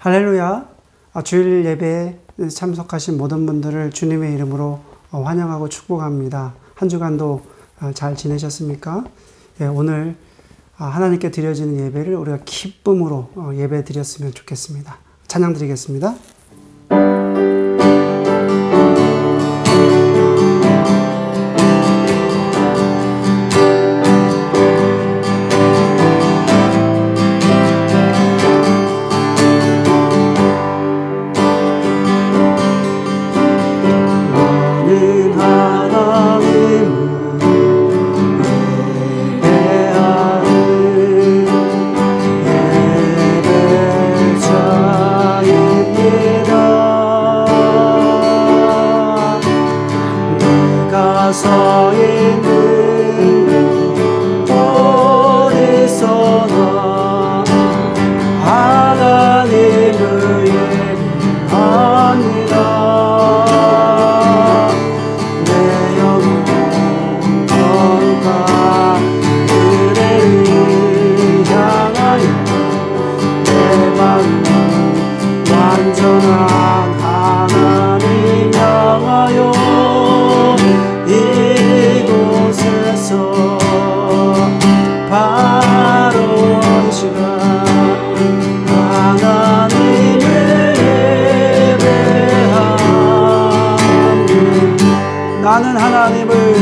할렐루야. 주일 예배에 참석하신 모든 분들을 주님의 이름으로 환영하고 축복합니다. 한 주간도 잘 지내셨습니까? 오늘 하나님께 드려지는 예배를 우리가 기쁨으로 예배 드렸으면 좋겠습니다. 찬양 드리겠습니다. 나는 하나님을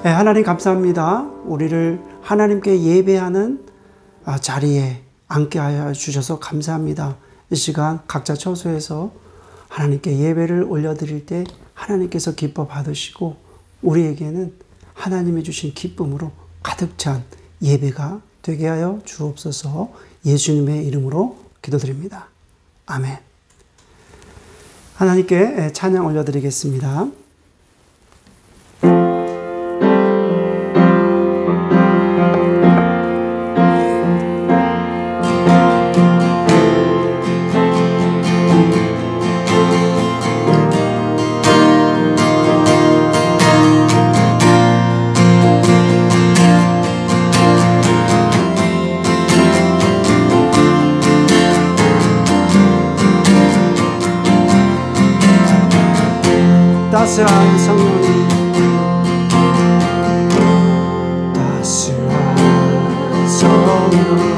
하나님 감사합니다. 우리를 하나님께 예배하는 자리에 앉게 하여 주셔서 감사합니다. 이 시간 각자 처소에서 하나님께 예배를 올려드릴 때 하나님께서 기뻐 받으시고 우리에게는 하나님이 주신 기쁨으로 가득 찬 예배가 되게 하여 주옵소서. 예수님의 이름으로 기도드립니다. 아멘. 하나님께 찬양 올려드리겠습니다. 따스한 성령님, 따스한 성령님,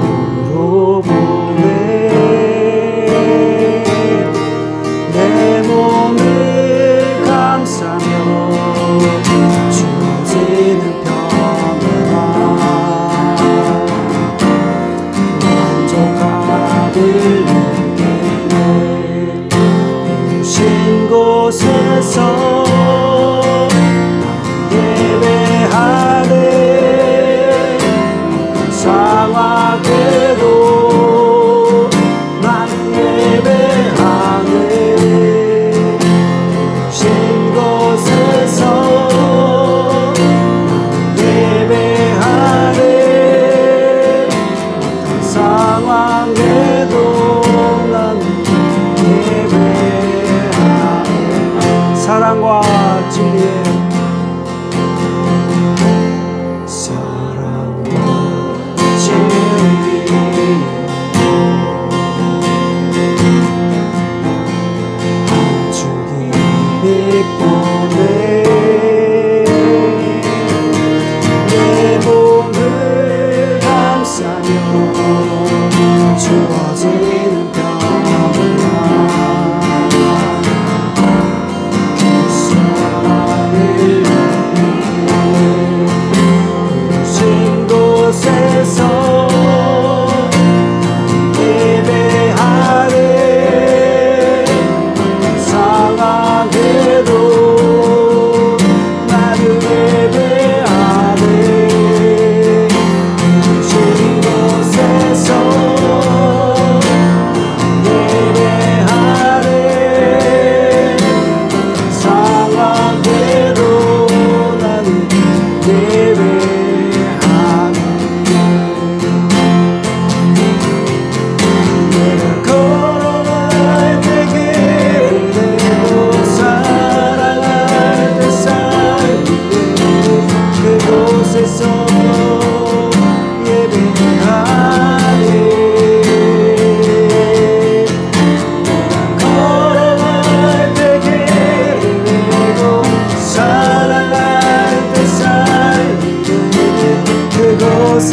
마음으로 보내 내 몸을 감싸며 주어지는 평안함 만족하길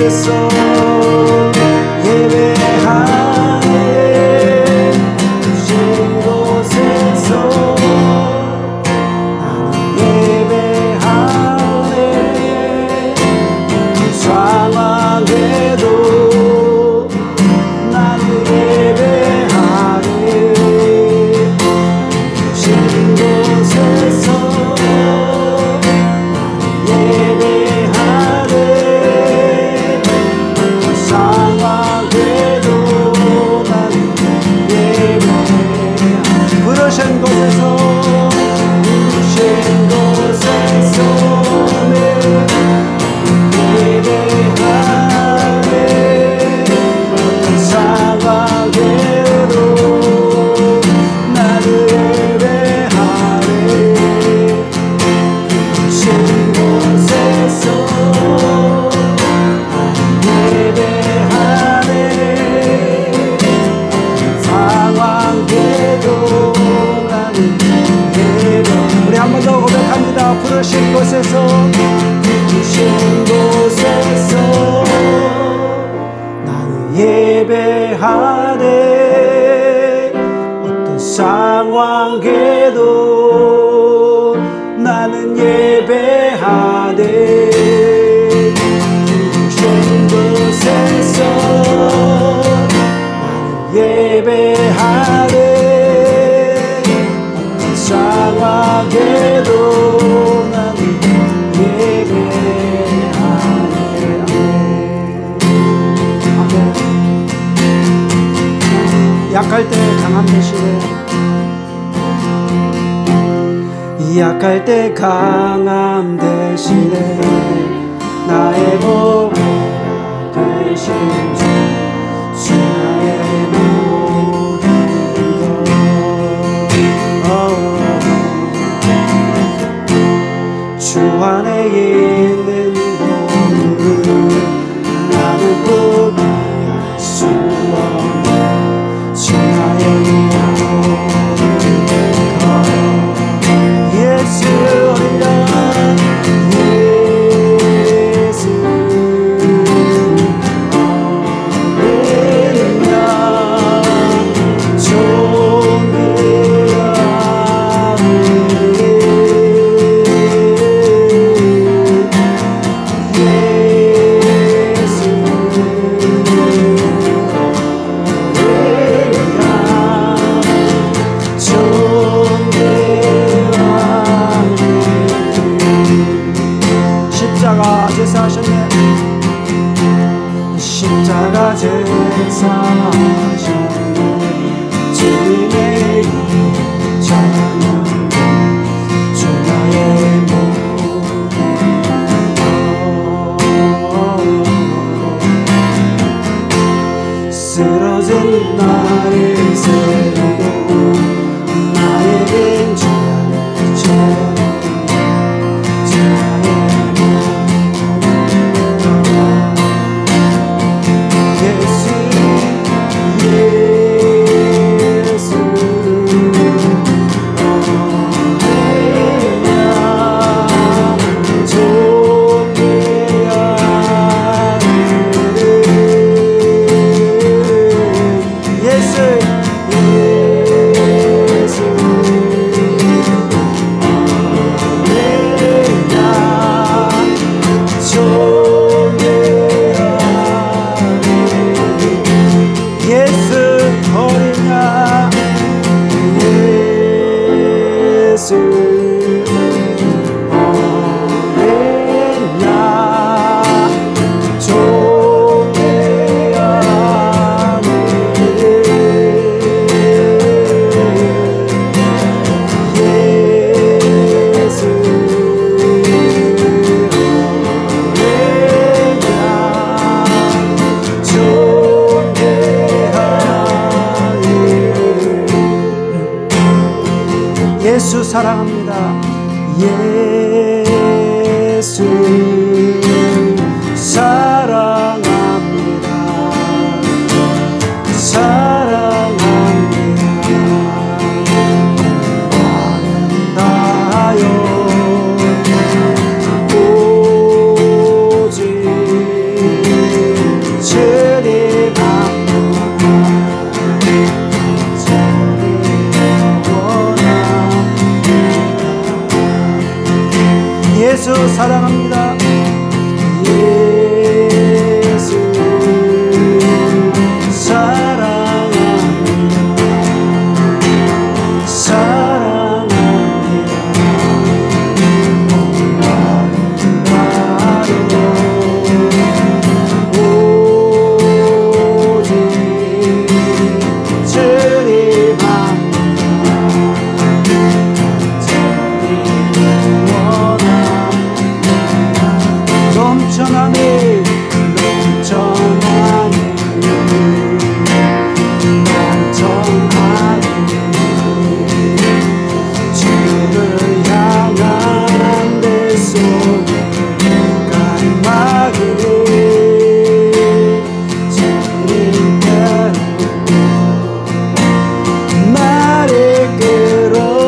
곳에서 예배하네 부르신 곳에서 나는 예배하네 상황에도 나는 예배하네 부르신 곳에서 예배하네 상황에도 나는 예배하네 부르신 곳에서 부르신 곳에서 예배하네 상황에도 나를 예배하네 부르신 곳에서 예배하네 상황에도 나는 예배 우리 한 번 더 고백합니다. 부르신 곳에서 부르신 곳에서 나는 예배하네 어떤 상황에도 나는 예배하네 부르신 곳에서 나는 예배하네 어떤 상황에도 나는 예배하네 아멘. 약할 때 강함 되시네 약할 때 강함 대신에 나의 보배가 되신 주 나의 모든 것 주 안에 있는 보물을 나는 포기할 수 없는 주 나의 예수 어린 양 예수 어린 양 존귀하네 예수 십자가 제사하셨네 십자가 제사하셨네 주님의 찬양 주 나의 모든 쓰러진 나를 세우고 나의 빈자를 채우고 예수 사랑합니다. 예수 사랑합니다. 사랑합니다. 아름다요 오직 주여 사랑합니다. 예수 사랑합니다. 사랑합니다. 오직 넘쳐나네 넘쳐나네 넘쳐나네 주를 향한 내 속에 갈망이 주님께로 나를 끌어주소서.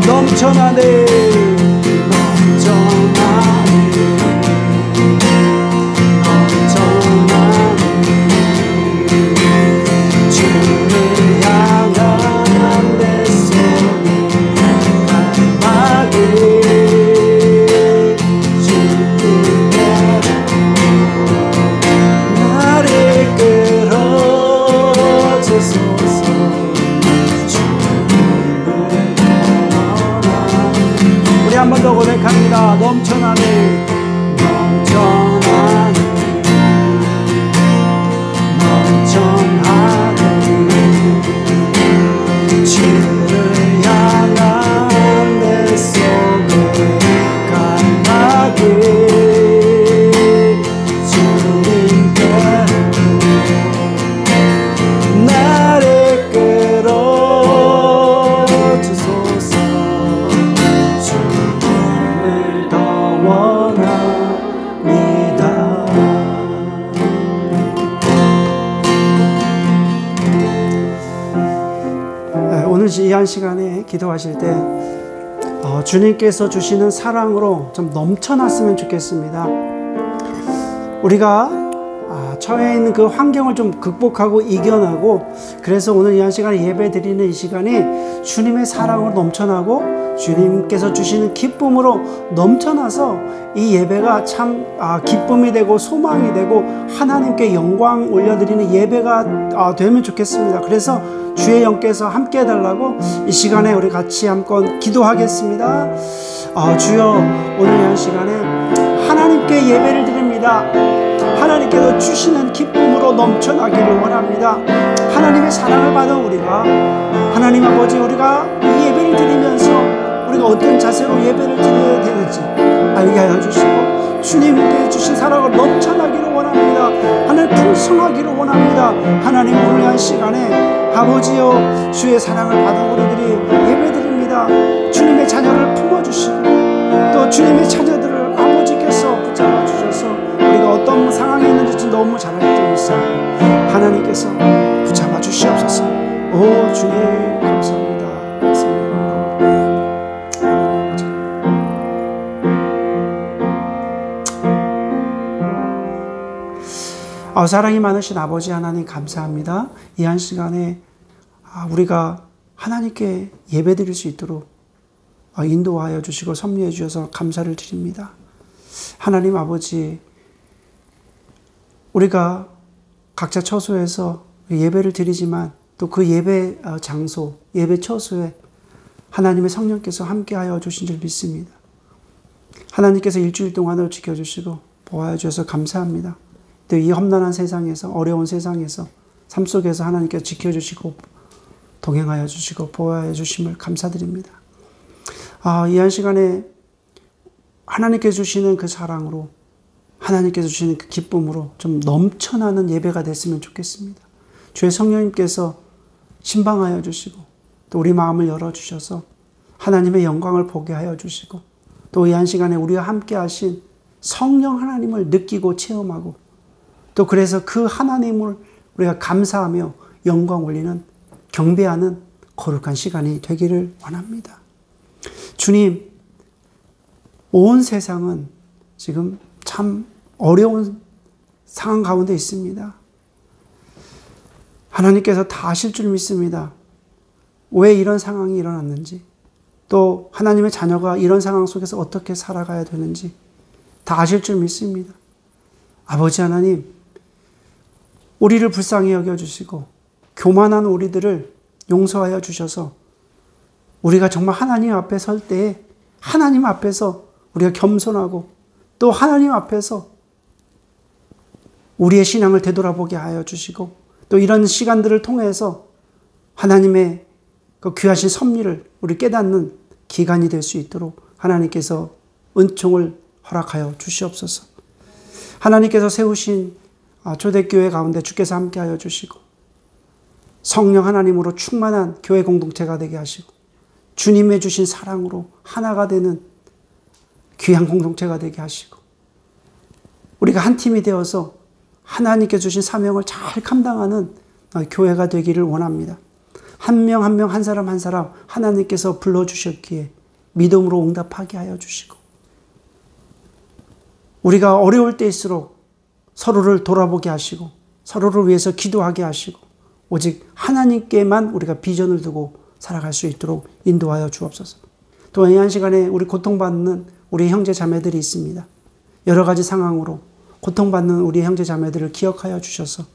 넘쳐나네 넘쳐나네 넘쳐나네 주를 향한 내 손에 갈망이 주님께로 나를 끌어주소서. 한 번 더 고백합니다. 넘쳐나네 넘쳐나네 넘쳐나네 주를 향한 내 속에 갈망이 주님께로 나를 끌어주소서. 오늘 이 한 시간에 기도하실 때 주님께서 주시는 사랑으로 좀 넘쳐났으면 좋겠습니다. 우리가 처해 있는 그 환경을 좀 극복하고 이겨나고, 그래서 오늘 이 한 시간에 예배 드리는 이 시간이 주님의 사랑으로 넘쳐나고 주님께서 주시는 기쁨으로 넘쳐나서 이 예배가 참 기쁨이 되고 소망이 되고 하나님께 영광 올려드리는 예배가 되면 좋겠습니다. 그래서 주의 영께서 함께 해달라고 이 시간에 우리 같이 한번 기도하겠습니다. 주여, 오늘 이 한 시간에 하나님께 예배를 드립니다. 하나님께서 주시는 기쁨으로 넘쳐나기를 원합니다. 하나님의 사랑을 받은 우리가, 하나님 아버지, 우리가 이 예배를 드리면서 우리가 어떤 자세로 예배를 드려야 되는지 알게 하여 주시고, 주님께 주신 사랑을 넘쳐나기를 원합니다. 하나님 풍성하기를 원합니다. 하나님, 오늘 한 시간에 아버지여, 주의 사랑을 받은 우리들이 예배드립니다. 주님의 자녀를 품어주시고 또 주님의 자녀들을 아버지께서 붙잡아 주셔서 우리가 어떤 상황에 있는지 너무 잘 알고 있어요. 하나님께서 붙잡아 주시옵소서. 오 주님 감사합니다. 사랑이 많으신 아버지 하나님 감사합니다. 이 한 시간에 우리가 하나님께 예배드릴 수 있도록 인도하여 주시고 섭리해 주셔서 감사를 드립니다. 하나님 아버지, 우리가 각자 처소에서 예배를 드리지만 또 그 예배 장소, 예배 처소에 하나님의 성령께서 함께하여 주신 줄 믿습니다. 하나님께서 일주일 동안을 지켜주시고 보호하여 주셔서 감사합니다. 또 이 험난한 세상에서, 어려운 세상에서, 삶 속에서 하나님께서 지켜주시고 동행하여 주시고 보호하여 주심을 감사드립니다. 이 한 시간에 하나님께서 주시는 그 사랑으로, 하나님께서 주시는 그 기쁨으로 좀 넘쳐나는 예배가 됐으면 좋겠습니다. 주의 성령님께서 신방하여 주시고 또 우리 마음을 열어주셔서 하나님의 영광을 보게 하여 주시고 또 이 한 시간에 우리와 함께 하신 성령 하나님을 느끼고 체험하고 또 그래서 그 하나님을 우리가 감사하며 영광 올리는, 경배하는 거룩한 시간이 되기를 원합니다. 주님, 온 세상은 지금 참 어려운 상황 가운데 있습니다. 하나님께서 다 아실 줄 믿습니다. 왜 이런 상황이 일어났는지, 또 하나님의 자녀가 이런 상황 속에서 어떻게 살아가야 되는지 다 아실 줄 믿습니다. 아버지 하나님, 우리를 불쌍히 여겨주시고 교만한 우리들을 용서하여 주셔서 우리가 정말 하나님 앞에 설 때에 하나님 앞에서 우리가 겸손하고 또 하나님 앞에서 우리의 신앙을 되돌아보게 하여 주시고 또 이런 시간들을 통해서 하나님의 그 귀하신 섭리를 우리 깨닫는 기간이 될 수 있도록 하나님께서 은총을 허락하여 주시옵소서. 하나님께서 세우신 초대교회 가운데 주께서 함께하여 주시고 성령 하나님으로 충만한 교회 공동체가 되게 하시고 주님의 주신 사랑으로 하나가 되는 귀한 공동체가 되게 하시고 우리가 한 팀이 되어서 하나님께 주신 사명을 잘 감당하는 교회가 되기를 원합니다. 한 명 한 명 한 사람 한 사람 하나님께서 불러주셨기에 믿음으로 응답하게 하여 주시고 우리가 어려울 때일수록 서로를 돌아보게 하시고 서로를 위해서 기도하게 하시고 오직 하나님께만 우리가 비전을 두고 살아갈 수 있도록 인도하여 주옵소서. 또 이 한 시간에 우리 고통받는 우리 형제 자매들이 있습니다. 여러 가지 상황으로 고통받는 우리 형제 자매들을 기억하여 주셔서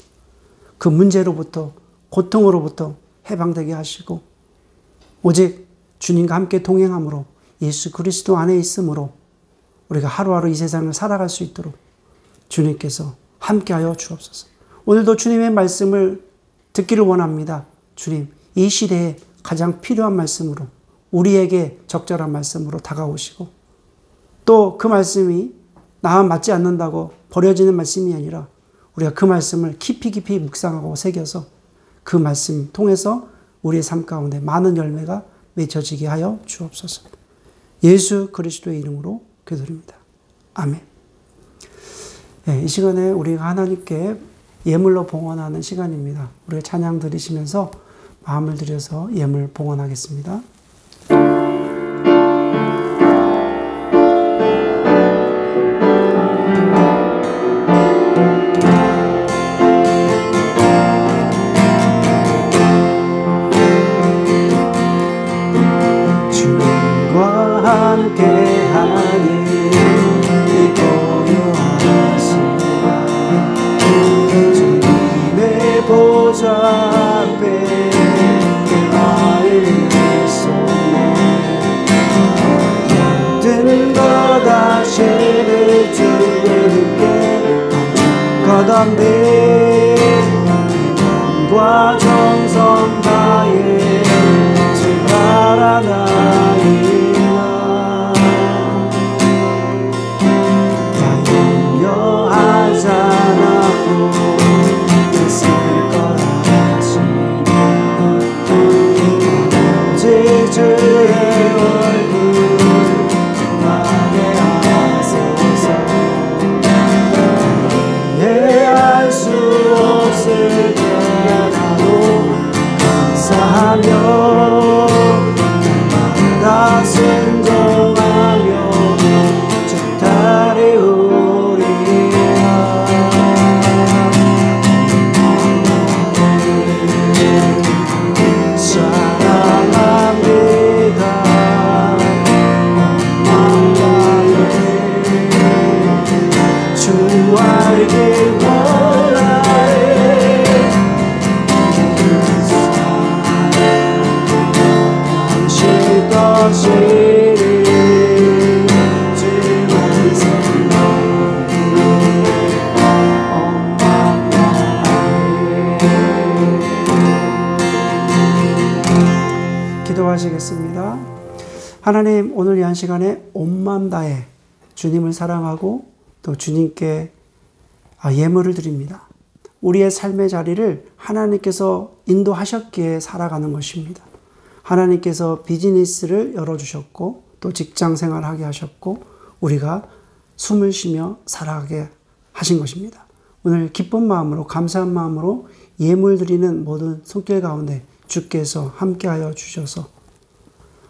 그 문제로부터 고통으로부터 해방되게 하시고 오직 주님과 함께 동행함으로 예수 그리스도 안에 있으므로 우리가 하루하루 이 세상을 살아갈 수 있도록 주님께서 함께하여 주옵소서. 오늘도 주님의 말씀을 듣기를 원합니다. 주님, 이 시대에 가장 필요한 말씀으로 우리에게 적절한 말씀으로 다가오시고 또 그 말씀이 나와 맞지 않는다고 버려지는 말씀이 아니라 우리가 그 말씀을 깊이 깊이 묵상하고 새겨서 그 말씀 통해서 우리의 삶 가운데 많은 열매가 맺혀지게 하여 주옵소서. 예수 그리스도의 이름으로 기도드립니다. 아멘. 네, 이 시간에 우리가 하나님께 예물로 봉헌하는 시간입니다. 우리가 찬양 드리시면서 마음을 들여서 예물 봉헌하겠습니다. 내 영과 정성 다해 주 바라나이다. 나 염려하지 않아도 있을 거라 하시니 오직 주의 얼굴 나게 하소서. 이해할 수 없을 때라도 감사하며 날마다 순종하며 주 따르리라. 사랑합니다. 엄마의 주 알길 원하네. 당신 것이니 주만 생각해. 기도하시겠습니다. 하나님, 오늘 이 한 시간에 온 마음 다해 주님을 사랑하고 또 주님께 예물을 드립니다. 우리의 삶의 자리를 하나님께서 인도하셨기에 살아가는 것입니다. 하나님께서 비즈니스를 열어주셨고 또 직장 생활하게 하셨고 우리가 숨을 쉬며 살아가게 하신 것입니다. 오늘 기쁜 마음으로 감사한 마음으로 예물 드리는 모든 손길 가운데 주께서 함께하여 주셔서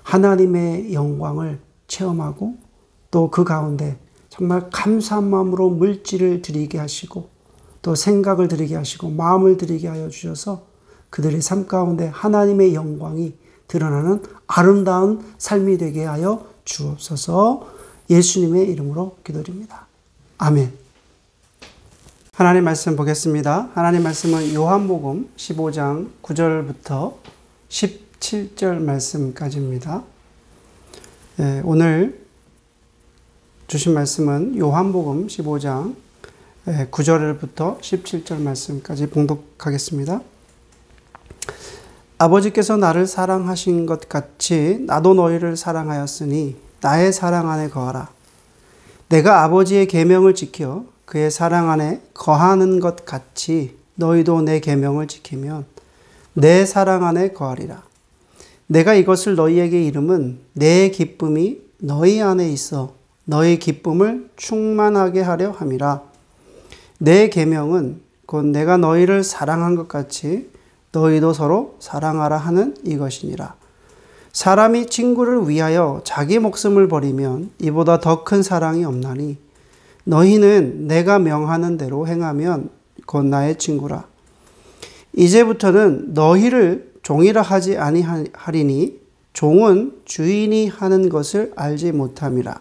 하나님의 영광을 체험하고 또 그 가운데 정말 감사한 마음으로 물질을 드리게 하시고 또 생각을 드리게 하시고 마음을 드리게 하여 주셔서 그들의 삶 가운데 하나님의 영광이 드러나는 아름다운 삶이 되게 하여 주옵소서. 예수님의 이름으로 기도드립니다. 아멘. 하나님 말씀 보겠습니다. 하나님 말씀은 요한복음 15장 9절부터 17절 말씀까지입니다. 오늘 주신 말씀은 요한복음 15장 9절부터 17절 말씀까지 봉독하겠습니다. 아버지께서 나를 사랑하신 것 같이 나도 너희를 사랑하였으니 나의 사랑 안에 거하라. 내가 아버지의 계명을 지켜 그의 사랑 안에 거하는 것 같이 너희도 내 계명을 지키면 내 사랑 안에 거하리라. 내가 이것을 너희에게 이름은 내 기쁨이 너희 안에 있어 너희 기쁨을 충만하게 하려 함이라. 내 계명은 곧 내가 너희를 사랑한 것 같이 너희도 서로 사랑하라 하는 이것이니라. 사람이 친구를 위하여 자기 목숨을 버리면 이보다 더 큰 사랑이 없나니 너희는 내가 명하는 대로 행하면 곧 나의 친구라. 이제부터는 너희를 종이라 하지 아니하리니 종은 주인이 하는 것을 알지 못함이라.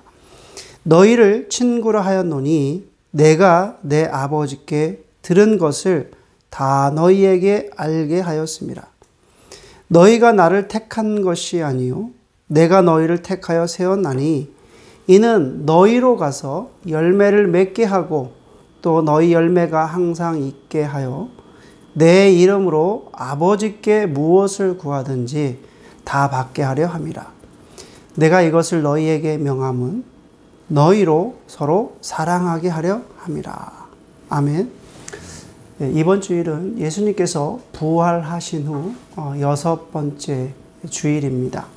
너희를 친구라 하였노니 내가 내 아버지께 들은 것을 다 너희에게 알게 하였음이라. 너희가 나를 택한 것이 아니요 내가 너희를 택하여 세웠나니 이는 너희로 가서 열매를 맺게 하고 또 너희 열매가 항상 있게 하여 내 이름으로 아버지께 무엇을 구하든지 다 받게 하려 함이라. 내가 이것을 너희에게 명함은 너희로 서로 사랑하게 하려 함이라. 아멘. 이번 주일은 예수님께서 부활하신 후 6번째 주일입니다.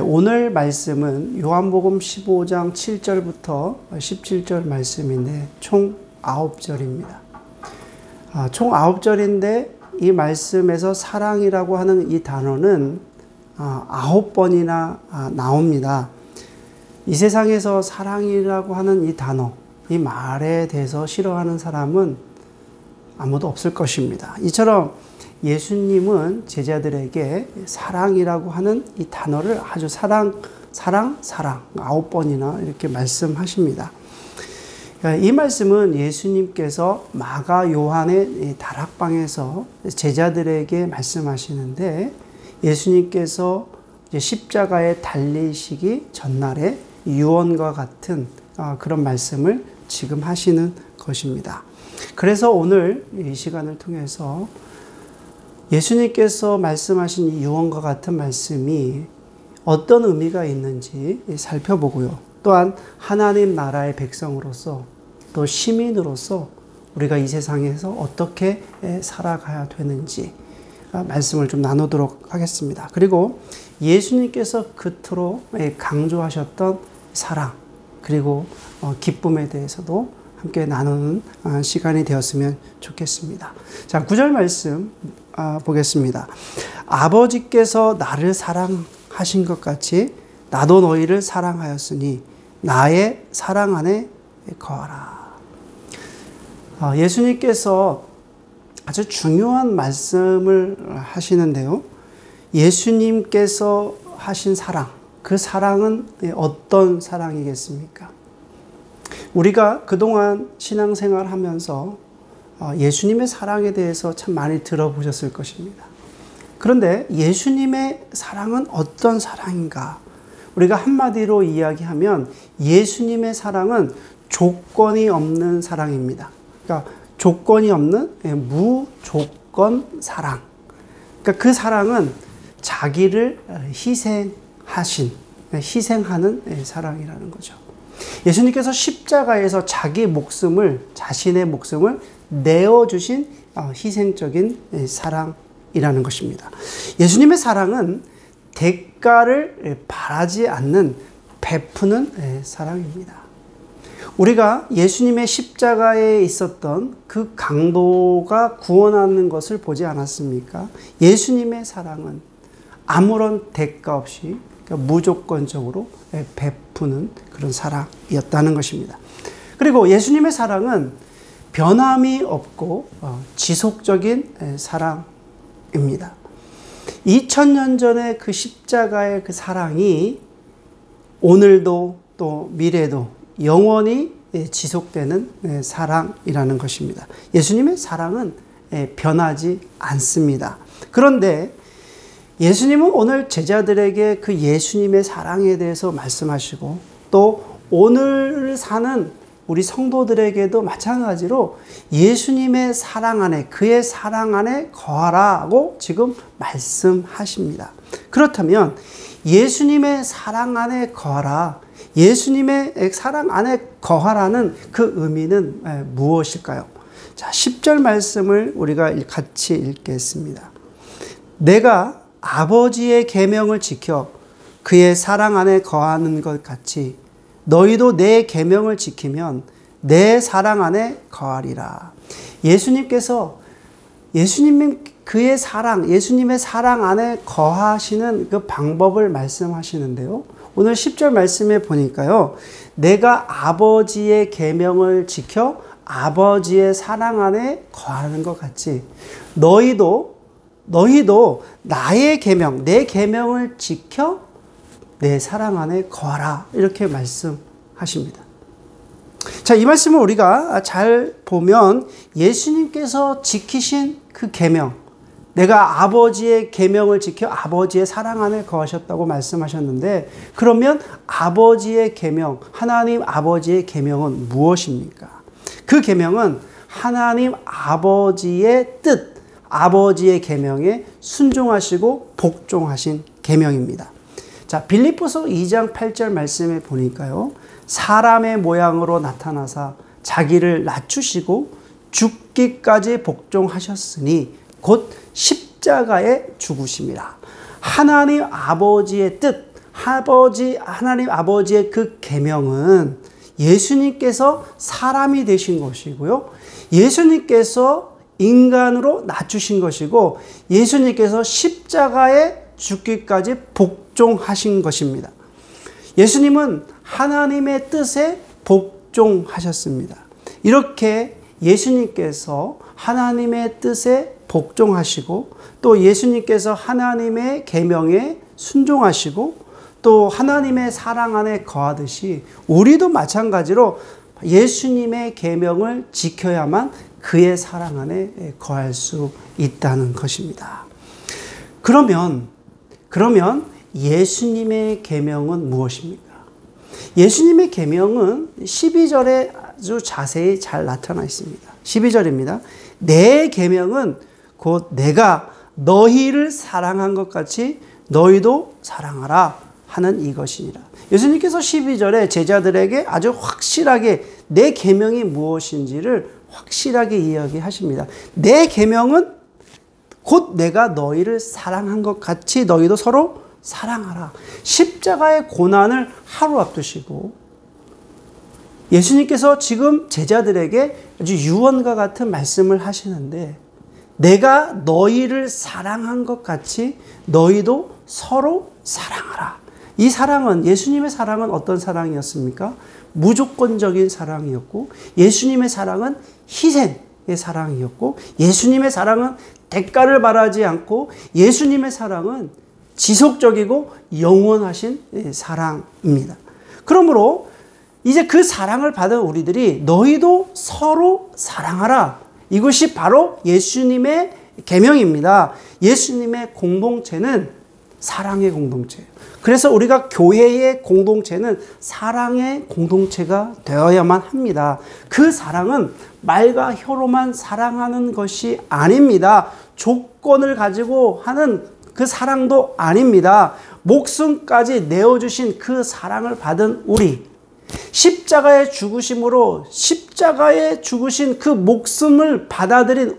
오늘 말씀은 요한복음 15장 7절부터 17절 말씀인데 총 9절입니다. 총 9절인데 이 말씀에서 사랑이라고 하는 이 단어는 9번이나 나옵니다. 이 세상에서 사랑이라고 하는 이 단어, 이 말에 대해서 싫어하는 사람은 아무도 없을 것입니다. 이처럼 예수님은 제자들에게 사랑이라고 하는 이 단어를 아주 사랑 9번이나 이렇게 말씀하십니다. 이 말씀은 예수님께서 마가 요한의 다락방에서 제자들에게 말씀하시는데 예수님께서 십자가에 달리시기 전날에 유언과 같은 그런 말씀을 지금 하시는 것입니다. 그래서 오늘 이 시간을 통해서 예수님께서 말씀하신 이 유언과 같은 말씀이 어떤 의미가 있는지 살펴보고요. 또한 하나님 나라의 백성으로서 또 시민으로서 우리가 이 세상에서 어떻게 살아가야 되는지 말씀을 좀 나누도록 하겠습니다. 그리고 예수님께서 그토록 강조하셨던 사랑 그리고 기쁨에 대해서도 함께 나누는 시간이 되었으면 좋겠습니다. 자, 9절 말씀 보겠습니다. 아버지께서 나를 사랑하신 것 같이 나도 너희를 사랑하였으니 나의 사랑 안에 거하라. 예수님께서 아주 중요한 말씀을 하시는데요. 예수님께서 하신 사랑, 그 사랑은 어떤 사랑이겠습니까? 우리가 그동안 신앙생활 하면서 예수님의 사랑에 대해서 참 많이 들어보셨을 것입니다. 그런데 예수님의 사랑은 어떤 사랑인가? 우리가 한마디로 이야기하면 예수님의 사랑은 조건이 없는 사랑입니다. 그러니까 조건이 없는 무조건 사랑. 그러니까 그 사랑은 자기를 희생하는 사랑이라는 거죠. 예수님께서 십자가에서 자신의 목숨을 내어주신 희생적인 사랑이라는 것입니다. 예수님의 사랑은 대가를 바라지 않는 베푸는 사랑입니다. 우리가 예수님의 십자가에 있었던 그 강도가 구원하는 것을 보지 않았습니까? 예수님의 사랑은 아무런 대가 없이 무조건적으로 베푸는 그런 사랑이었다는 것입니다. 그리고 예수님의 사랑은 변함이 없고 지속적인 사랑입니다. 2000년 전의 그 십자가의 그 사랑이 오늘도 또 미래도 영원히 지속되는 사랑이라는 것입니다. 예수님의 사랑은 변하지 않습니다. 그런데 예수님은 오늘 제자들에게 그 예수님의 사랑에 대해서 말씀하시고 또 오늘 사는 우리 성도들에게도 마찬가지로 예수님의 사랑 안에 그의 사랑 안에 거하라고 지금 말씀하십니다. 그렇다면 예수님의 사랑 안에 거하라, 예수님의 사랑 안에 거하라는 그 의미는 무엇일까요? 자, 10절 말씀을 우리가 같이 읽겠습니다. 내가 아버지의 계명을 지켜 그의 사랑 안에 거하는 것 같이 너희도 내 계명을 지키면 내 사랑 안에 거하리라. 예수님께서 그의 사랑, 예수님의 사랑 안에 거하시는 그 방법을 말씀하시는데요. 오늘 10절 말씀에 보니까요. 내가 아버지의 계명을 지켜 아버지의 사랑 안에 거하는 것 같이 너희도 나의 계명, 내 계명을 지켜 내 사랑 안에 거하라. 이렇게 말씀하십니다. 자, 이 말씀을 우리가 잘 보면 예수님께서 지키신 그 계명, 내가 아버지의 계명을 지켜 아버지의 사랑 안에 거하셨다고 말씀하셨는데 그러면 아버지의 계명, 하나님 아버지의 계명은 무엇입니까? 그 계명은 하나님 아버지의 뜻, 아버지의 계명에 순종하시고 복종하신 계명입니다. 자, 빌립보서 2장 8절 말씀에 보니까요. 사람의 모양으로 나타나사 자기를 낮추시고 죽기까지 복종하셨으니 곧 십자가에 죽으심이라. 하나님 아버지의 뜻, 하나님 아버지의 그 계명은 예수님께서 사람이 되신 것이고요. 예수님께서 인간으로 낮추신 것이고 예수님께서 십자가에 죽기까지 복종하신 것입니다. 예수님은 하나님의 뜻에 복종하셨습니다. 이렇게 예수님께서 하나님의 뜻에 복종하시고 또 예수님께서 하나님의 계명에 순종하시고 또 하나님의 사랑 안에 거하듯이 우리도 마찬가지로 예수님의 계명을 지켜야만 그의 사랑 안에 거할 수 있다는 것입니다. 그러면 예수님의 계명은 무엇입니까? 예수님의 계명은 12절에 아주 자세히 잘 나타나 있습니다. 12절입니다. 내 계명은 곧 내가 너희를 사랑한 것 같이 너희도 사랑하라 하는 이것이니라. 예수님께서 12절에 제자들에게 아주 확실하게 내 계명이 무엇인지를 확실하게 이야기하십니다. 내 계명은 곧 내가 너희를 사랑한 것 같이 너희도 서로 사랑하라. 십자가의 고난을 하루 앞두시고 예수님께서 지금 제자들에게 아주 유언과 같은 말씀을 하시는데 내가 너희를 사랑한 것 같이 너희도 서로 사랑하라. 이 사랑은 예수님의 사랑은 어떤 사랑이었습니까? 무조건적인 사랑이었고 예수님의 사랑은 희생의 사랑이었고 예수님의 사랑은 대가를 바라지 않고 예수님의 사랑은 지속적이고 영원하신 사랑입니다. 그러므로 이제 그 사랑을 받은 우리들이 너희도 서로 사랑하라. 이것이 바로 예수님의 계명입니다. 예수님의 공동체는 사랑의 공동체예요. 그래서 우리가 교회의 공동체는 사랑의 공동체가 되어야만 합니다. 그 사랑은 말과 혀로만 사랑하는 것이 아닙니다. 조건을 가지고 하는 그 사랑도 아닙니다. 목숨까지 내어주신 그 사랑을 받은 우리, 십자가의 죽으심으로 십자가에 죽으신 그 목숨을 받아들인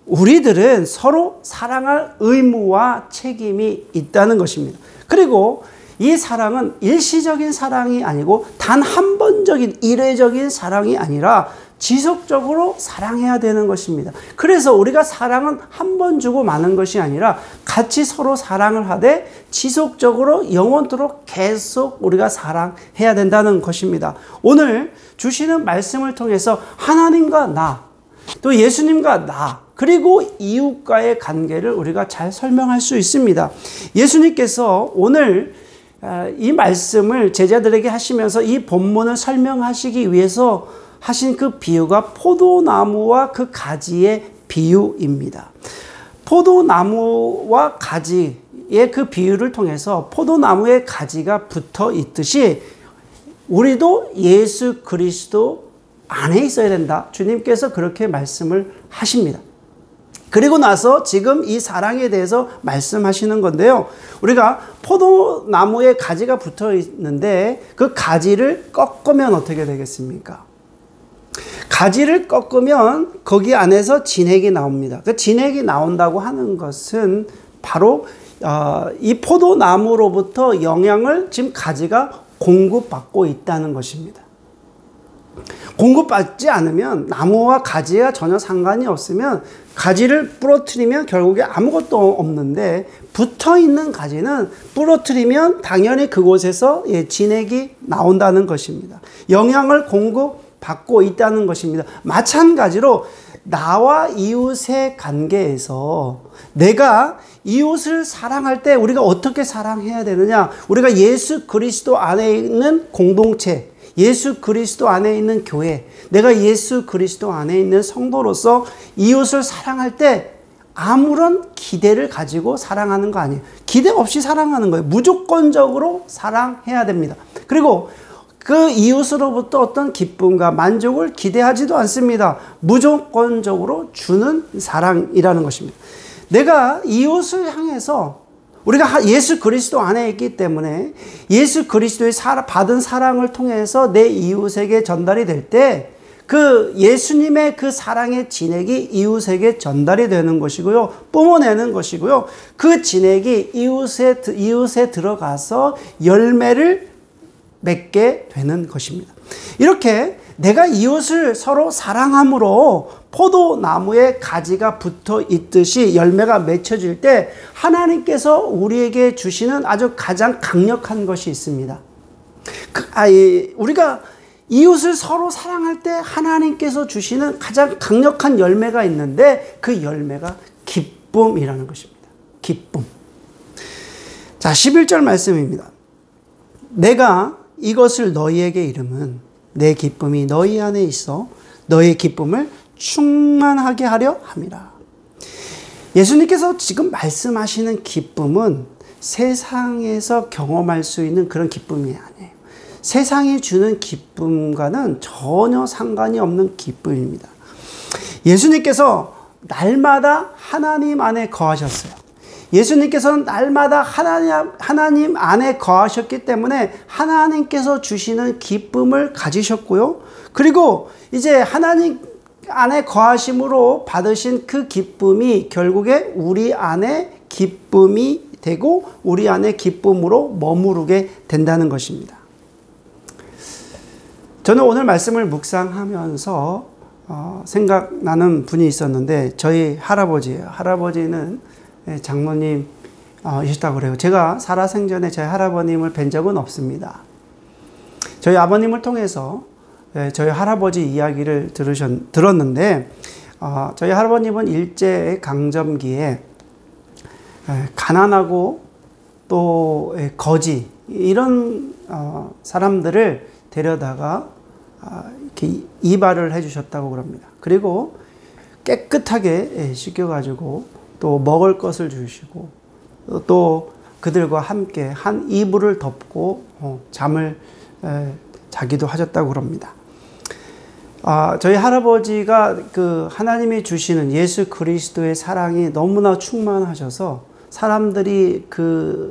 우리들은 서로 사랑할 의무와 책임이 있다는 것입니다. 그리고 이 사랑은 일시적인 사랑이 아니고 단 한 번적인 일회적인 사랑이 아니라 지속적으로 사랑해야 되는 것입니다. 그래서 우리가 사랑은 한 번 주고 마는 것이 아니라 같이 서로 사랑을 하되 지속적으로 영원토록 계속 우리가 사랑해야 된다는 것입니다. 오늘 주시는 말씀을 통해서 하나님과 나, 또 예수님과 나, 그리고 이웃과의 관계를 우리가 잘 설명할 수 있습니다. 예수님께서 오늘 이 말씀을 제자들에게 하시면서 이 본문을 설명하시기 위해서 하신 그 비유가 포도나무와 그 가지의 비유입니다. 포도나무와 가지의 그 비유를 통해서 포도나무의 가지가 붙어 있듯이 우리도 예수 그리스도 안에 있어야 된다. 주님께서 그렇게 말씀을 하십니다. 그리고 나서 지금 이 사랑에 대해서 말씀하시는 건데요. 우리가 포도나무에 가지가 붙어 있는데 그 가지를 꺾으면 어떻게 되겠습니까? 가지를 꺾으면 거기 안에서 진액이 나옵니다. 그 진액이 나온다고 하는 것은 바로 이 포도나무로부터 영양을 지금 가지가 공급받고 있다는 것입니다. 공급받지 않으면 나무와 가지와 전혀 상관이 없으면 가지를 부러뜨리면 결국에 아무것도 없는데 붙어있는 가지는 부러뜨리면 당연히 그곳에서 진액이 나온다는 것입니다. 영양을 공급받고 있다는 것입니다. 마찬가지로 나와 이웃의 관계에서 내가 이웃을 사랑할 때 우리가 어떻게 사랑해야 되느냐? 우리가 예수 그리스도 안에 있는 공동체, 예수 그리스도 안에 있는 교회, 내가 예수 그리스도 안에 있는 성도로서 이웃을 사랑할 때 아무런 기대를 가지고 사랑하는 거 아니에요. 기대 없이 사랑하는 거예요. 무조건적으로 사랑해야 됩니다. 그리고 그 이웃으로부터 어떤 기쁨과 만족을 기대하지도 않습니다. 무조건적으로 주는 사랑이라는 것입니다. 내가 이웃을 향해서 우리가 예수 그리스도 안에 있기 때문에 예수 그리스도의 받은 사랑을 통해서 내 이웃에게 전달이 될 때 그 예수님의 그 사랑의 진액이 이웃에게 전달이 되는 것이고요. 뿜어내는 것이고요. 그 진액이 이웃에 들어가서 열매를 맺게 되는 것입니다. 이렇게 내가 이웃을 서로 사랑함으로 포도나무에 가지가 붙어 있듯이 열매가 맺혀질 때 하나님께서 우리에게 주시는 아주 가장 강력한 것이 있습니다. 우리가 이웃을 서로 사랑할 때 하나님께서 주시는 가장 강력한 열매가 있는데 그 열매가 기쁨이라는 것입니다. 기쁨. 자, 11절 말씀입니다. 내가 이것을 너희에게 이름은 내 기쁨이 너희 안에 있어 너의 기쁨을 충만하게 하려 함이라. 예수님께서 지금 말씀하시는 기쁨은 세상에서 경험할 수 있는 그런 기쁨이 아니에요. 세상이 주는 기쁨과는 전혀 상관이 없는 기쁨입니다. 예수님께서 날마다 하나님 안에 거하셨어요. 예수님께서는 날마다 하나님 안에 거하셨기 때문에 하나님께서 주시는 기쁨을 가지셨고요. 그리고 이제 하나님 안에 거하심으로 받으신 그 기쁨이 결국에 우리 안에 기쁨이 되고 우리 안에 기쁨으로 머무르게 된다는 것입니다. 저는 오늘 말씀을 묵상하면서 생각나는 분이 있었는데 저희 할아버지예요. 할아버지는 장모님이셨다고 그래요. 제가 살아생전에 저희 할아버님을 뵌 적은 없습니다. 저희 아버님을 통해서 저희 할아버지 이야기를 들었는데 저희 할아버님은 일제강점기에 가난하고 또 거지 이런 사람들을 데려다가 이렇게 이발을 해주셨다고 그럽니다. 그리고 깨끗하게 씻겨가지고 또 먹을 것을 주시고 또 그들과 함께 한 이불을 덮고 잠을 자기도 하셨다고 그럽니다. 저희 할아버지가 그 하나님이 주시는 예수 그리스도의 사랑이 너무나 충만하셔서 사람들이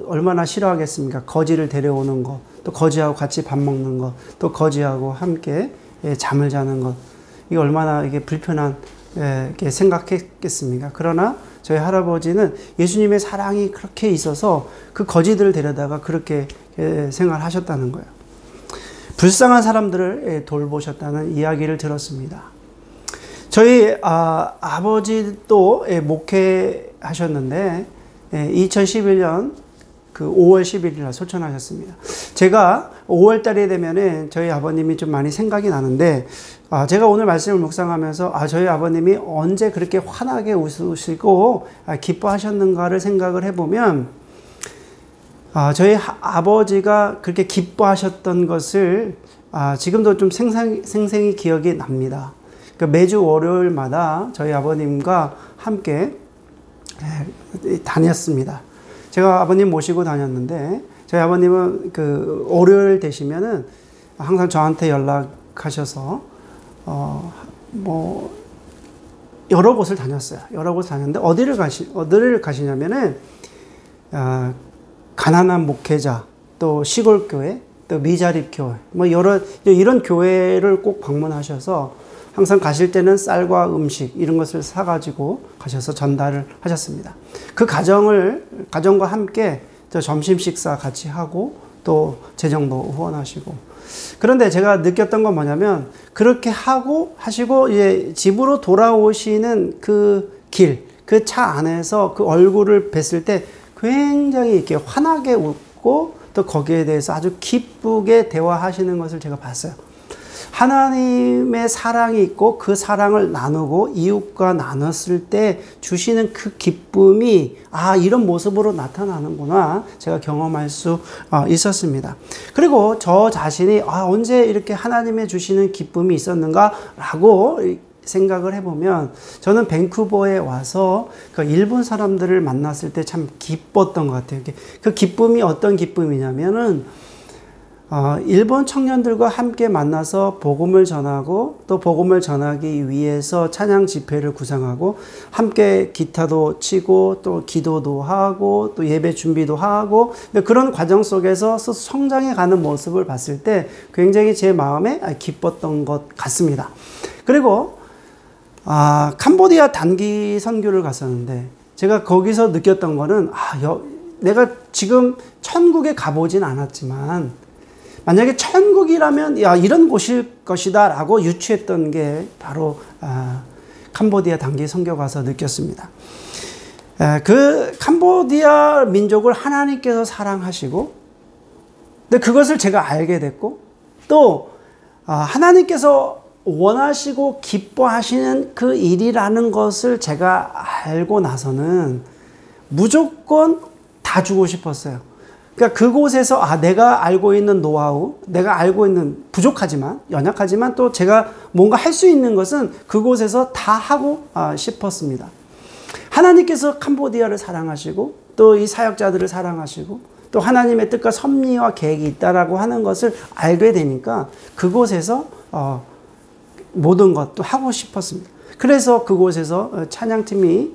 얼마나 싫어하겠습니까? 거지를 데려오는 것, 또 거지하고 같이 밥 먹는 것, 또 거지하고 함께 잠을 자는 것, 이게 얼마나 이게 불편한 이렇게 생각했겠습니까? 그러나 저희 할아버지는 예수님의 사랑이 그렇게 있어서 그 거지들을 데려다가 그렇게 생활하셨다는 거예요. 불쌍한 사람들을 돌보셨다는 이야기를 들었습니다. 저희 아버지도 목회하셨는데 2011년 5월 11일 날 소천하셨습니다. 제가 5월 달이 되면은 저희 아버님이 좀 많이 생각이 나는데, 제가 오늘 말씀을 묵상하면서 저희 아버님이 언제 그렇게 환하게 웃으시고 기뻐하셨는가를 생각을 해보면, 저희 아버지가 그렇게 기뻐하셨던 것을 지금도 좀 생생히 기억이 납니다. 그러니까 매주 월요일마다 저희 아버님과 함께 다녔습니다. 제가 아버님 모시고 다녔는데, 저희 아버님은 그 월요일 되시면은 항상 저한테 연락하셔서 뭐 여러 곳을 다녔어요. 여러 곳을 다녔는데 어디를 가시냐면은 가난한 목회자, 또 시골 교회, 또 미자립 교회, 뭐 이런 교회를 꼭 방문하셔서 항상 가실 때는 쌀과 음식 이런 것을 사가지고 가셔서 전달을 하셨습니다. 그 가정과 함께 또 점심 식사 같이 하고 또 재정도 후원하시고. 그런데 제가 느꼈던 건 뭐냐면, 그렇게 하시고 이제 집으로 돌아오시는 그 길, 그 차 안에서 그 얼굴을 뵀을 때 굉장히 이렇게 환하게 웃고 또 거기에 대해서 아주 기쁘게 대화하시는 것을 제가 봤어요. 하나님의 사랑이 있고 그 사랑을 나누고 이웃과 나눴을 때 주시는 그 기쁨이 이런 모습으로 나타나는구나, 제가 경험할 수 있었습니다. 그리고 저 자신이 언제 이렇게 하나님의 주시는 기쁨이 있었는가라고 생각을 해보면, 저는 밴쿠버에 와서 그 일본 사람들을 만났을 때 참 기뻤던 것 같아요. 그 기쁨이 어떤 기쁨이냐면은 일본 청년들과 함께 만나서 복음을 전하고, 또 복음을 전하기 위해서 찬양 집회를 구성하고, 함께 기타도 치고 또 기도도 하고 또 예배 준비도 하고, 그런 과정 속에서 성장해 가는 모습을 봤을 때 굉장히 제 마음에 기뻤던 것 같습니다. 그리고 캄보디아 단기 선교를 갔었는데, 제가 거기서 느꼈던 거는 내가 지금 천국에 가보진 않았지만 만약에 천국이라면 이런 곳일 것이다 라고 유추했던 게 바로 캄보디아 단기 선교 가서 느꼈습니다. 그 캄보디아 민족을 하나님께서 사랑하시고, 근데 그것을 제가 알게 됐고, 또 하나님께서 원하시고 기뻐하시는 그 일이라는 것을 제가 알고 나서는 무조건 다 주고 싶었어요. 그러니까 그곳에서 내가 알고 있는 노하우, 내가 알고 있는 부족하지만, 연약하지만 또 제가 뭔가 할 수 있는 것은 그곳에서 다 하고 싶었습니다. 하나님께서 캄보디아를 사랑하시고 또 이 사역자들을 사랑하시고 또 하나님의 뜻과 섭리와 계획이 있다라고 하는 것을 알게 되니까 그곳에서 모든 것도 하고 싶었습니다. 그래서 그곳에서 찬양팀이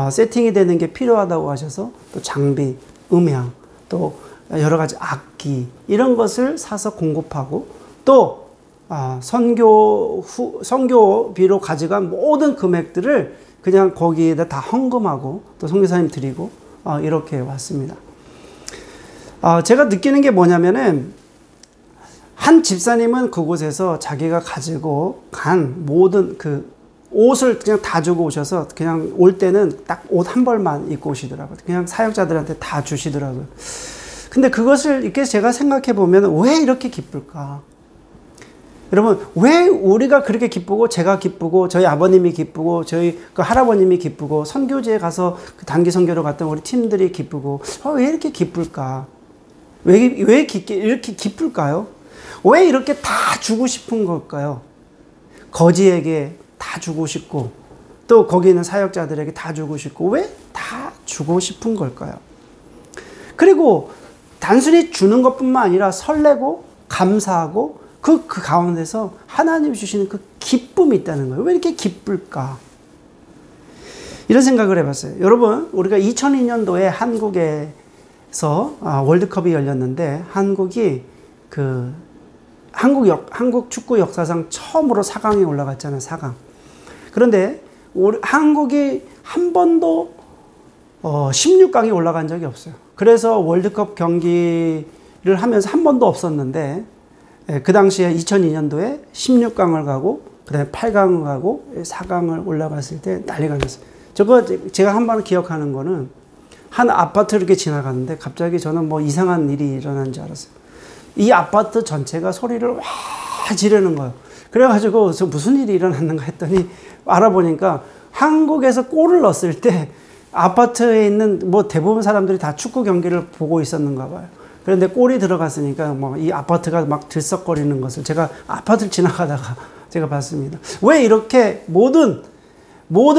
세팅이 되는 게 필요하다고 하셔서 또 장비, 음향, 또 여러 가지 악기 이런 것을 사서 공급하고, 또 선교비로 가져간 모든 금액들을 그냥 거기에다 다 헌금하고 또 선교사님 드리고 이렇게 왔습니다. 제가 느끼는 게 뭐냐면은, 한 집사님은 그곳에서 자기가 가지고 간 모든 그 옷을 그냥 다 주고 오셔서 그냥 올 때는 딱 옷 한 벌만 입고 오시더라고요. 그냥 사역자들한테 다 주시더라고요. 근데 그것을 이렇게 제가 생각해 보면 왜 이렇게 기쁠까? 여러분, 왜 우리가 그렇게 기쁘고 제가 기쁘고 저희 아버님이 기쁘고 저희 그 할아버님이 기쁘고 선교지에 가서 그 단기 선교로 갔던 우리 팀들이 기쁘고 왜 이렇게 기쁠까? 왜 이렇게 기쁠까요? 왜 이렇게 다 주고 싶은 걸까요? 거지에게 다 주고 싶고 또 거기 있는 사역자들에게 다 주고 싶고 왜 다 주고 싶은 걸까요? 그리고 단순히 주는 것뿐만 아니라 설레고 감사하고 그 가운데서 하나님이 주시는 그 기쁨이 있다는 거예요. 왜 이렇게 기쁠까? 이런 생각을 해봤어요. 여러분, 우리가 2002년도에 한국에서 월드컵이 열렸는데 한국이 한국 축구 역사상 처음으로 4강에 올라갔잖아요. 4강. 그런데 한국이 한 번도 16강에 올라간 적이 없어요. 그래서 월드컵 경기를 하면서 한 번도 없었는데 그 당시에 2002년도에 16강을 가고 그 다음에 8강을 가고 4강을 올라갔을 때 난리가 났어요. 제가 한 번 기억하는 거는 한 아파트 이렇게 지나가는데 갑자기 저는 뭐 이상한 일이 일어난 줄 알았어요. 이 아파트 전체가 소리를 와 지르는 거예요. 그래가지고 저 무슨 일이 일어났는가 했더니 알아보니까 한국에서 골을 넣었을 때 아파트에 있는 뭐 대부분 사람들이 다 축구 경기를 보고 있었는가 봐요. 그런데 골이 들어갔으니까 뭐 이 아파트가 막 들썩거리는 것을 제가 아파트를 지나가다가 제가 봤습니다. 왜 이렇게 모든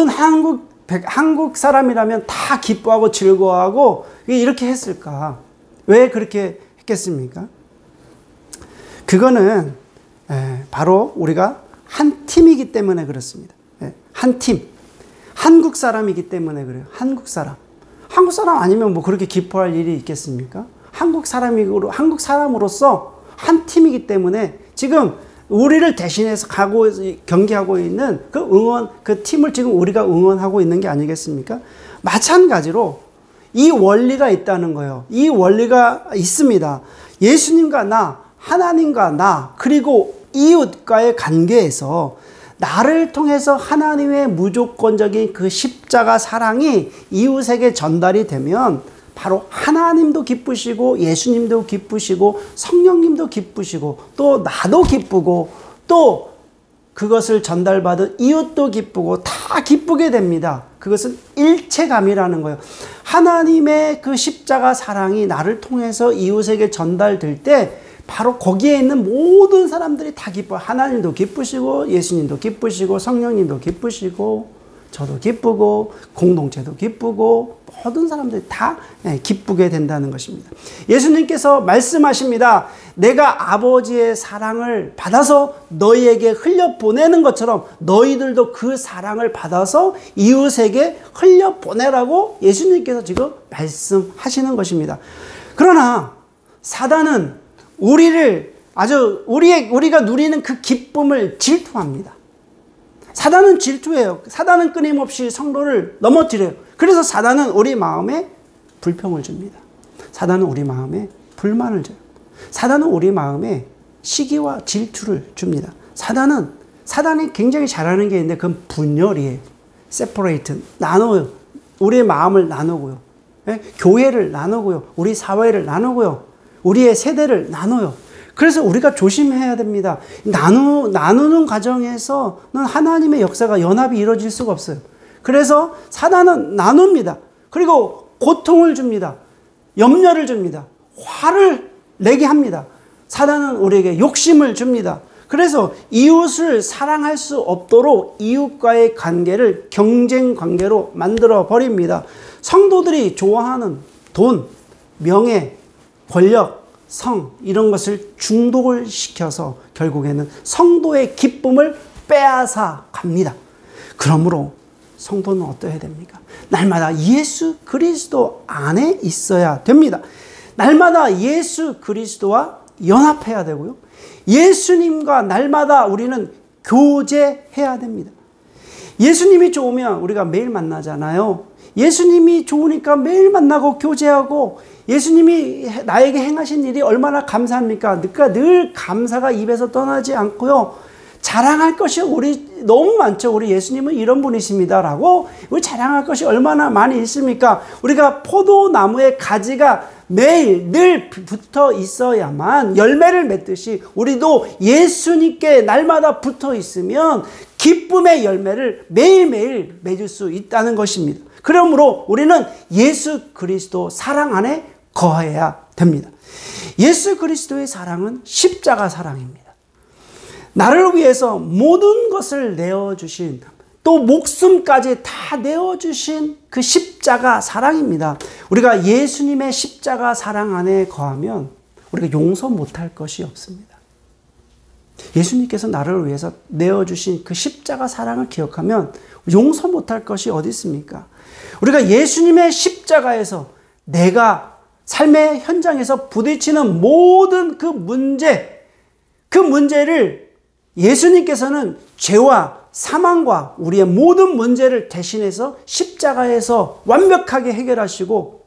한국 사람이라면 다 기뻐하고 즐거워하고 이렇게 했을까? 왜 그렇게 했겠습니까? 그거는 바로 우리가 한 팀이기 때문에 그렇습니다. 한 팀. 한국 사람이기 때문에 그래요. 한국 사람. 한국 사람 아니면 뭐 그렇게 기뻐할 일이 있겠습니까? 한국 사람으로서 한 팀이기 때문에 지금 우리를 대신해서 경기하고 있는 그 팀을 지금 우리가 응원하고 있는 게 아니겠습니까? 마찬가지로 이 원리가 있다는 거예요. 이 원리가 있습니다. 예수님과 나, 하나님과 나, 그리고 이웃과의 관계에서 나를 통해서 하나님의 무조건적인 그 십자가 사랑이 이웃에게 전달이 되면 바로 하나님도 기쁘시고 예수님도 기쁘시고 성령님도 기쁘시고 또 나도 기쁘고 또 그것을 전달받은 이웃도 기쁘고 다 기쁘게 됩니다. 그것은 일체감이라는 거예요. 하나님의 그 십자가 사랑이 나를 통해서 이웃에게 전달될 때 바로 거기에 있는 모든 사람들이 다 기뻐요. 하나님도 기쁘시고 예수님도 기쁘시고 성령님도 기쁘시고 저도 기쁘고 공동체도 기쁘고 모든 사람들이 다 기쁘게 된다는 것입니다. 예수님께서 말씀하십니다. 내가 아버지의 사랑을 받아서 너희에게 흘려보내는 것처럼 너희들도 그 사랑을 받아서 이웃에게 흘려보내라고 예수님께서 지금 말씀하시는 것입니다. 그러나 사단은 우리가 누리는 그 기쁨을 질투합니다. 사단은 질투해요. 사단은 끊임없이 성도를 넘어뜨려요. 그래서 사단은 우리 마음에 불평을 줍니다. 사단은 우리 마음에 불만을 줘요. 사단은 우리 마음에 시기와 질투를 줍니다. 사단이 굉장히 잘하는 게 있는데 그건 분열이에요. separate, 나눠요. 우리의 마음을 나누고요. 교회를 나누고요. 우리 사회를 나누고요. 우리의 세대를 나눠요. 그래서 우리가 조심해야 됩니다. 나누는 과정에서는 하나님의 역사가 연합이 이루어질 수가 없어요. 그래서 사단은 나눕니다. 그리고 고통을 줍니다. 염려를 줍니다. 화를 내게 합니다. 사단은 우리에게 욕심을 줍니다. 그래서 이웃을 사랑할 수 없도록 이웃과의 관계를 경쟁 관계로 만들어 버립니다. 성도들이 좋아하는 돈, 명예, 권력, 성 이런 것을 중독을 시켜서 결국에는 성도의 기쁨을 빼앗아 갑니다. 그러므로 성도는 어떠해야 됩니까? 날마다 예수 그리스도 안에 있어야 됩니다. 날마다 예수 그리스도와 연합해야 되고요. 예수님과 날마다 우리는 교제해야 됩니다. 예수님이 좋으면 우리가 매일 만나잖아요. 예수님이 좋으니까 매일 만나고 교제하고 예수님이 나에게 행하신 일이 얼마나 감사합니까? 그러니까 늘 감사가 입에서 떠나지 않고요. 자랑할 것이 너무 많죠. 우리 예수님은 이런 분이십니다라고 우리 자랑할 것이 얼마나 많이 있습니까? 우리가 포도나무의 가지가 매일 늘 붙어 있어야만 열매를 맺듯이 우리도 예수님께 날마다 붙어 있으면 기쁨의 열매를 매일매일 맺을 수 있다는 것입니다. 그러므로 우리는 예수 그리스도 사랑 안에 거해야 됩니다. 예수 그리스도의 사랑은 십자가 사랑입니다. 나를 위해서 모든 것을 내어주신 또 목숨까지 다 내어주신 그 십자가 사랑입니다. 우리가 예수님의 십자가 사랑 안에 거하면 우리가 용서 못할 것이 없습니다. 예수님께서 나를 위해서 내어주신 그 십자가 사랑을 기억하면 용서 못할 것이 어디 있습니까? 우리가 예수님의 십자가에서 내가 삶의 현장에서 부딪히는 모든 그 문제를 예수님께서는 죄와 사망과 우리의 모든 문제를 대신해서 십자가에서 완벽하게 해결하시고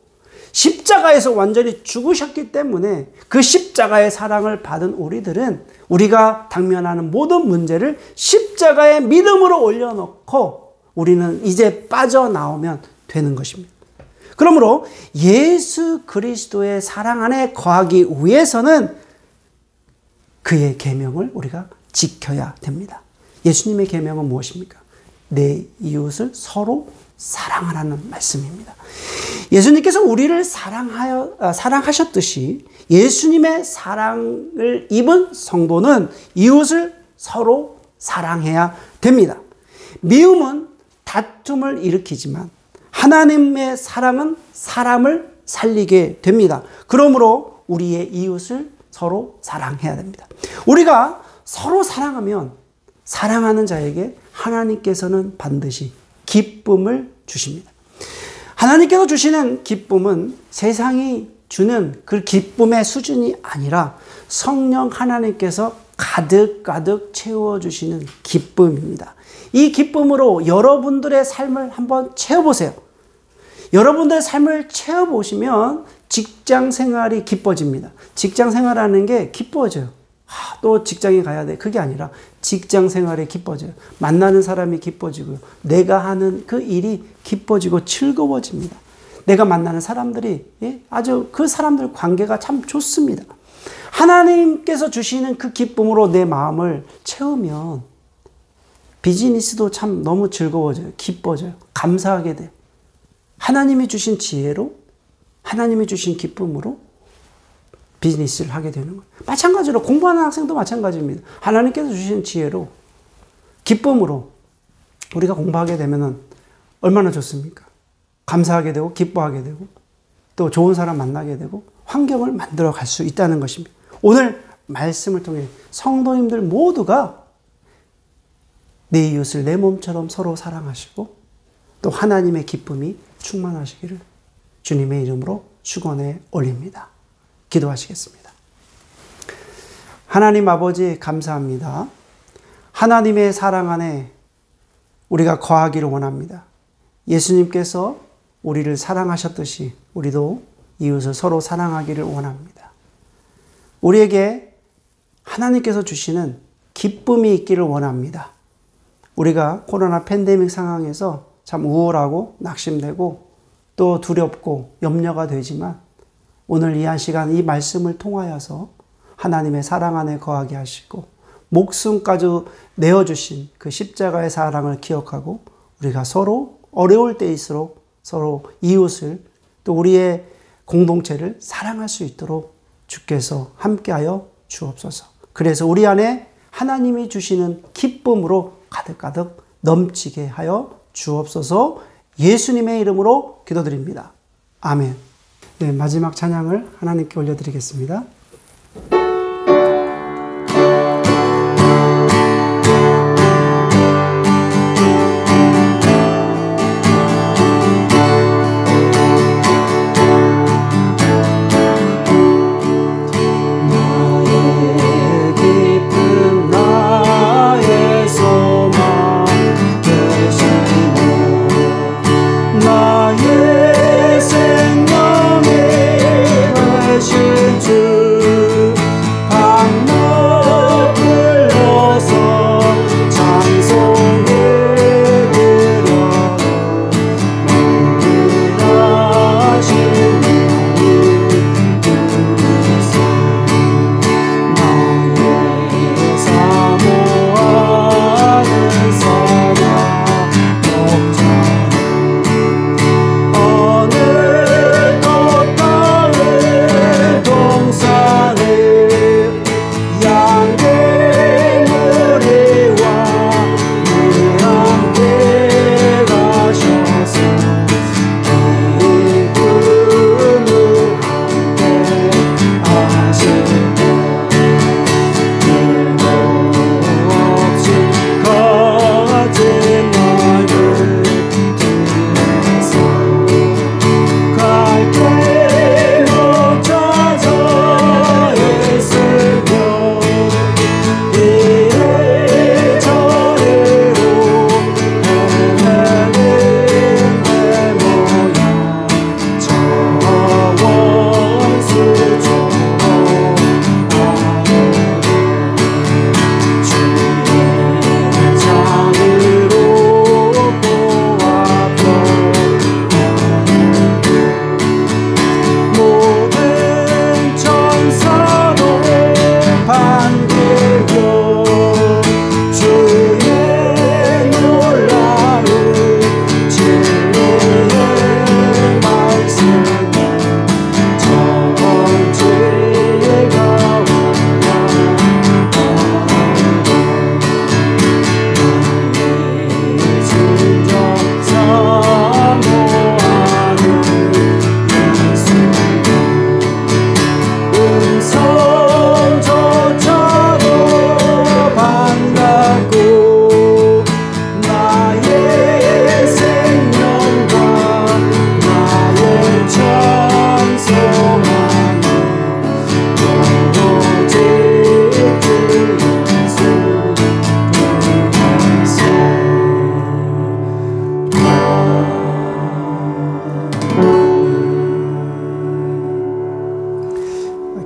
십자가에서 완전히 죽으셨기 때문에 그 십자가의 사랑을 받은 우리들은 우리가 당면하는 모든 문제를 십자가의 믿음으로 올려놓고 우리는 이제 빠져나오면 되는 것입니다. 그러므로 예수 그리스도의 사랑 안에 거하기 위해서는 그의 계명을 우리가 지켜야 됩니다. 예수님의 계명은 무엇입니까? 내 이웃을 서로 사랑하라는 말씀입니다. 예수님께서 우리를 사랑하셨듯이 예수님의 사랑을 입은 성도는 이웃을 서로 사랑해야 됩니다. 미움은 다툼을 일으키지만 하나님의 사랑은 사람을 살리게 됩니다. 그러므로 우리의 이웃을 서로 사랑해야 됩니다. 우리가 서로 사랑하면 사랑하는 자에게 하나님께서는 반드시 기쁨을 주십니다. 하나님께서 주시는 기쁨은 세상이 주는 그 기쁨의 수준이 아니라 성령 하나님께서 가득가득 채워주시는 기쁨입니다. 이 기쁨으로 여러분들의 삶을 한번 채워보세요. 여러분들의 삶을 채워보시면 직장 생활이 기뻐집니다. 직장 생활하는 게 기뻐져요. 또 직장에 가야 돼. 그게 아니라 직장 생활이 기뻐져요. 만나는 사람이 기뻐지고요. 내가 하는 그 일이 기뻐지고 즐거워집니다. 내가 만나는 사람들이 아주 그 사람들 관계가 참 좋습니다. 하나님께서 주시는 그 기쁨으로 내 마음을 채우면 비즈니스도 참 너무 즐거워져요. 기뻐져요. 감사하게 돼요. 하나님이 주신 지혜로, 하나님이 주신 기쁨으로 비즈니스를 하게 되는 거예요. 마찬가지로 공부하는 학생도 마찬가지입니다. 하나님께서 주신 지혜로, 기쁨으로 우리가 공부하게 되면 얼마나 좋습니까? 감사하게 되고 기뻐하게 되고 또 좋은 사람 만나게 되고 환경을 만들어 갈 수 있다는 것입니다. 오늘 말씀을 통해 성도님들 모두가 내 이웃을 내 몸처럼 서로 사랑하시고 또 하나님의 기쁨이 충만하시기를 주님의 이름으로 축원해 올립니다. 기도하시겠습니다. 하나님 아버지 감사합니다. 하나님의 사랑 안에 우리가 거하기를 원합니다. 예수님께서 우리를 사랑하셨듯이 우리도 이웃을 서로 사랑하기를 원합니다. 우리에게 하나님께서 주시는 기쁨이 있기를 원합니다. 우리가 코로나 팬데믹 상황에서 참 우울하고 낙심되고 또 두렵고 염려가 되지만 오늘 이 한 시간 이 말씀을 통하여서 하나님의 사랑 안에 거하게 하시고 목숨까지 내어주신 그 십자가의 사랑을 기억하고 우리가 서로 어려울 때일수록 서로 이웃을 또 우리의 공동체를 사랑할 수 있도록 주께서 함께하여 주옵소서. 그래서 우리 안에 하나님이 주시는 기쁨으로 가득가득 넘치게 하여 주옵소서. 예수님의 이름으로 기도드립니다. 아멘. 네, 마지막 찬양을 하나님께 올려드리겠습니다. 나의 생명이 되신 주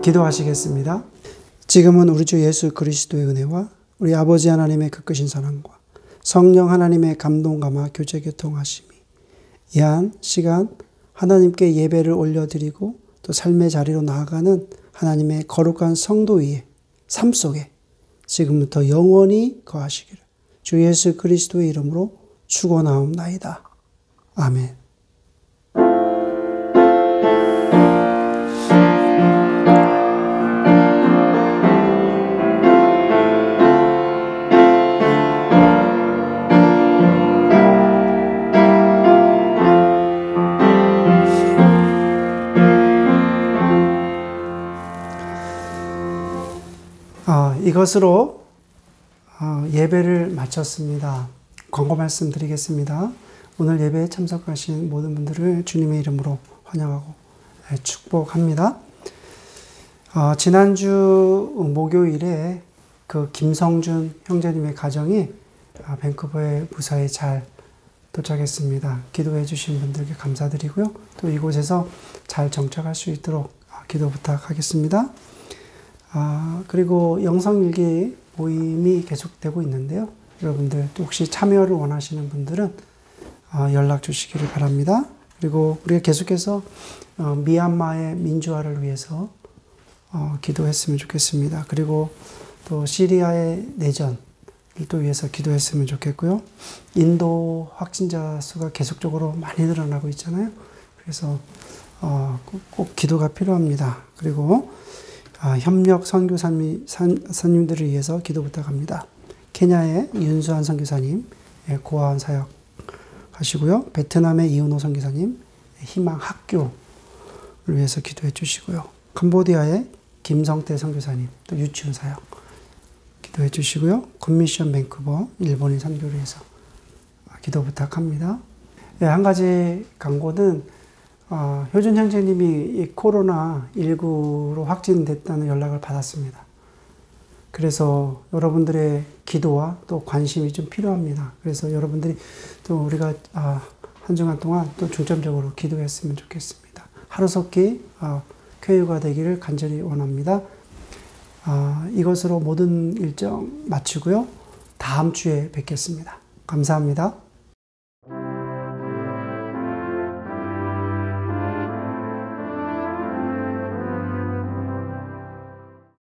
기도하시겠습니다. 지금은 우리 주 예수 그리스도의 은혜와 우리 아버지 하나님의 그 크신 사랑과 성령 하나님의 감동감화 교제 교통하심이 이 한 시간 하나님께 예배를 올려드리고 또 삶의 자리로 나아가는 하나님의 거룩한 성도의 삶 속에 지금부터 영원히 거하시기를 주 예수 그리스도의 이름으로 축원하옵나이다. 아멘. 이것으로 예배를 마쳤습니다. 광고 말씀 드리겠습니다. 오늘 예배에 참석하신 모든 분들을 주님의 이름으로 환영하고 축복합니다. 지난주 목요일에 그 김성준 형제님의 가정이 밴쿠버의 무사히 잘 도착했습니다. 기도해 주신 분들께 감사드리고요. 또 이곳에서 잘 정착할 수 있도록 기도 부탁하겠습니다. 그리고 영성일기 모임이 계속되고 있는데요. 여러분들 또 혹시 참여를 원하시는 분들은 연락 주시기를 바랍니다. 그리고 우리가 계속해서 미얀마의 민주화를 위해서 기도했으면 좋겠습니다. 그리고 또 시리아의 내전을 또 위해서 기도했으면 좋겠고요. 인도 확진자 수가 계속적으로 많이 늘어나고 있잖아요. 그래서 꼭 기도가 필요합니다. 그리고 협력 선교사님들을 위해서 기도 부탁합니다. 케냐의 윤수한 선교사님 고아원 사역 하시고요. 베트남의 이은호 선교사님 희망 학교를 위해서 기도해 주시고요. 캄보디아의 김성태 선교사님 또 유치원 사역 기도해 주시고요. 굿미션 밴쿠버 일본인 선교를 위해서 기도 부탁합니다. 한 가지 광고는 효준 형제님이 이 코로나19로 확진됐다는 연락을 받았습니다. 그래서 여러분들의 기도와 또 관심이 좀 필요합니다. 그래서 여러분들이 또 우리가 한 주간 동안 또 중점적으로 기도했으면 좋겠습니다. 하루속히 쾌유가 되기를 간절히 원합니다. 이것으로 모든 일정 마치고요. 다음 주에 뵙겠습니다. 감사합니다.